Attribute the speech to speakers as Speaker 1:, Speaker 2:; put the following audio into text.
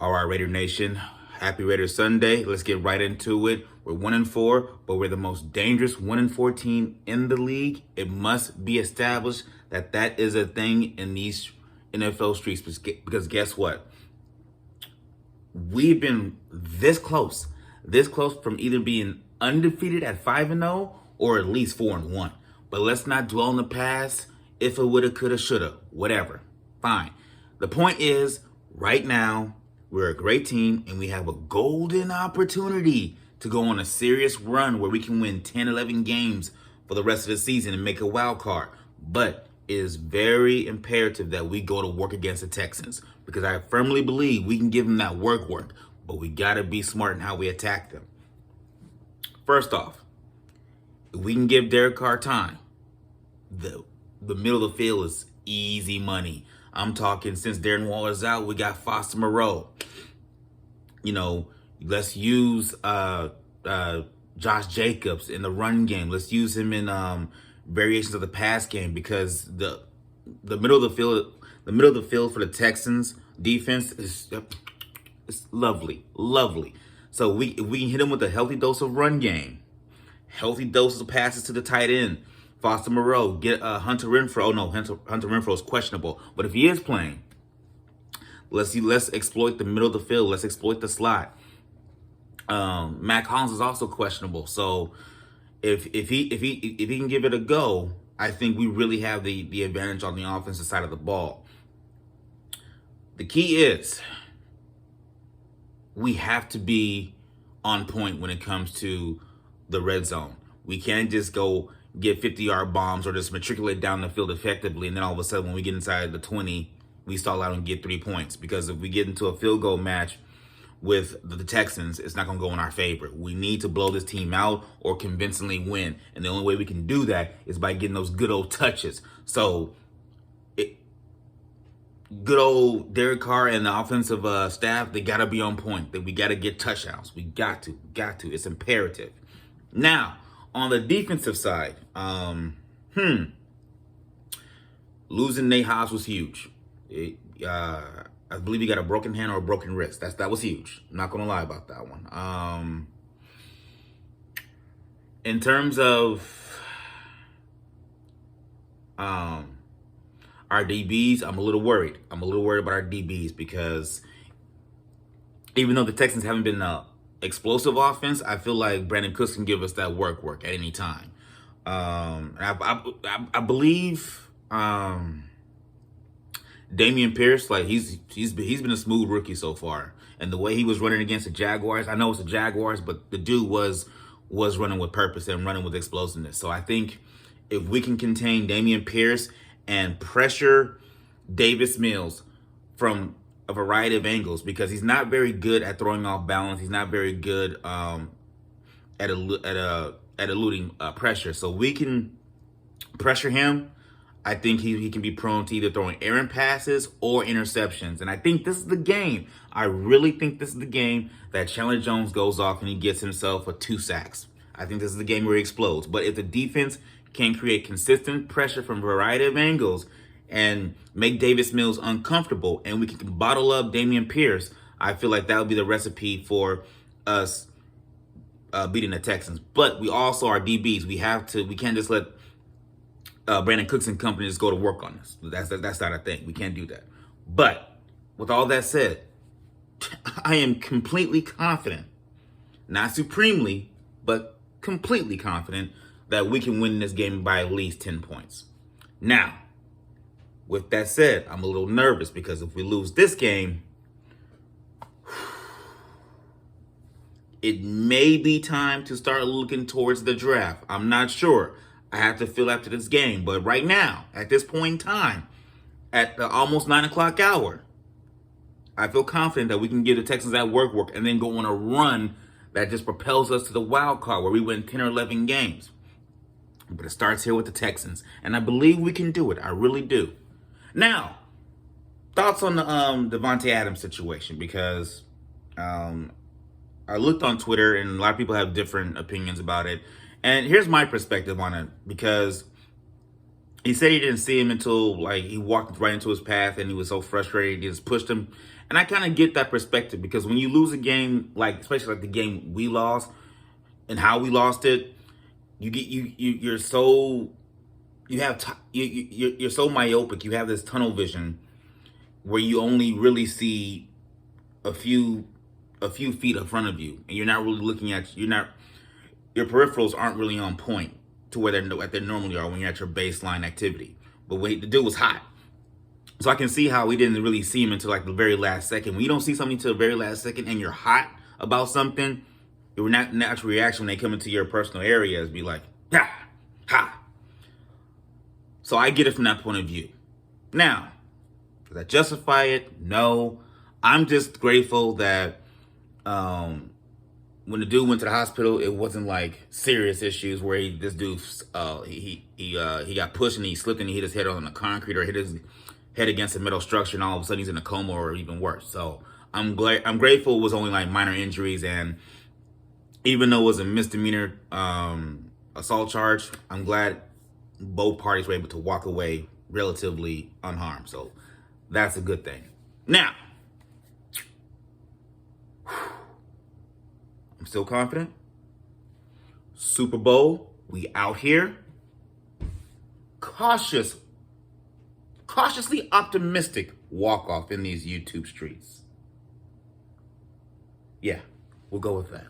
Speaker 1: All right, Raider Nation. Happy Raider Sunday. Let's get right into it. We're 1-4, but we're the most dangerous 1-4 team in the league. It must be established that that is a thing in these NFL streets because guess what? We've been this close from either being undefeated at 5-0 or at least 4-1. But let's not dwell on the past. If it woulda, coulda, shoulda, whatever. Fine. The point is, right now, we're a great team and we have a golden opportunity to go on a serious run where we can win 10, 11 games for the rest of the season and make a wild card. But it is very imperative that we go to work against the Texans because I firmly believe we can give them that work, but we got to be smart in how we attack them. First off, if we can give Derek Carr time, the middle of the field is easy money. I'm talking since Darren Waller's out, we got Foster Moreau. You know, let's use Josh Jacobs in the run game. Let's use him in variations of the pass game because the middle of the field for the Texans defense is lovely. So if we can hit him with a healthy dose of run game, healthy doses of passes to the tight end. Foster Moreau, get Hunter Renfrow. Oh no, Hunter Renfrow is questionable. But if he is playing, let's exploit the middle of the field. Let's exploit the slot. Mac Hollins is also questionable. So if he can give it a go, I think we really have the advantage on the offensive side of the ball. The key is we have to be on point when it comes to the red zone. We can't just go get 50-yard bombs or just matriculate down the field effectively, and then all of a sudden when we get inside the 20, we stall out and get 3 points. Because if we get into a field goal match with the Texans, it's not going to go in our favor. We need to blow this team out or convincingly win, and the only way we can do that is by getting those good old touches. So good old Derek Carr and the offensive staff, they got to be on point. We got to get touchdowns. We got to. It's imperative. Now, on the defensive side, losing Nate Hobbs was huge. I believe he got a broken hand or a broken wrist. That was huge. I'm not gonna lie about that one. In terms of our DBs, I'm a little worried. I'm a little worried about our DBs because even though the Texans haven't been explosive offense, I feel like Brandon Cooks can give us that work at any time. I believe Dameon Pierce, like he's been a smooth rookie so far, and the way he was running against the Jaguars, I know it's the Jaguars, but the dude was running with purpose and running with explosiveness. So I think if we can contain Dameon Pierce and pressure Davis Mills from a variety of angles, because he's not very good at throwing off balance. He's not very good at eluding pressure. So we can pressure him. I think he can be prone to either throwing errant passes or interceptions. And I think this is the game. I really think this is the game that Chandler Jones goes off and he gets himself 2 sacks. I think this is the game where he explodes. But if the defense can create consistent pressure from a variety of angles and make Davis Mills uncomfortable, and we can bottle up Dameon Pierce, I feel like that would be the recipe for us beating the Texans. But we also are DBs. We can't just let Brandon Cooks and company just go to work on this. That's not a thing. We can't do that. But with all that said, I am completely confident, not supremely, but completely confident that we can win this game by at least 10 points. Now, with that said, I'm a little nervous because if we lose this game, it may be time to start looking towards the draft. I'm not sure. I have to feel after this game. But right now, at this point in time, at the almost 9 o'clock hour, I feel confident that we can give the Texans that work and then go on a run that just propels us to the wild card where we win 10 or 11 games. But it starts here with the Texans. And I believe we can do it. I really do. Now, thoughts on the Davante Adams situation, because I looked on Twitter and a lot of people have different opinions about it. And here's my perspective on it, because he said he didn't see him until like he walked right into his path and he was so frustrated he just pushed him. And I kind of get that perspective because when you lose a game, like especially like the game we lost and how we lost it, you're so you're so myopic. You have this tunnel vision where you only really see a few feet in front of you, and you're not really looking at your peripherals aren't really on point to where they normally are when you're at your baseline activity. But the dude was hot. So I can see how we didn't really see him until like the very last second. When you don't see something until the very last second and you're hot about something, your natural reaction when they come into your personal area is be like, ha, ha. So I get it from that point of view. Now, does that justify it? No. I'm just grateful that when the dude went to the hospital, it wasn't like serious issues where he got pushed and he slipped and he hit his head on the concrete or hit his head against a metal structure and all of a sudden he's in a coma or even worse. So I'm grateful it was only like minor injuries, and even though it was a misdemeanor assault charge, I'm glad both parties were able to walk away relatively unharmed. So that's a good thing. Now, I'm still confident. Super Bowl, we out here. Cautiously optimistic walk-off in these YouTube streets. Yeah, we'll go with that.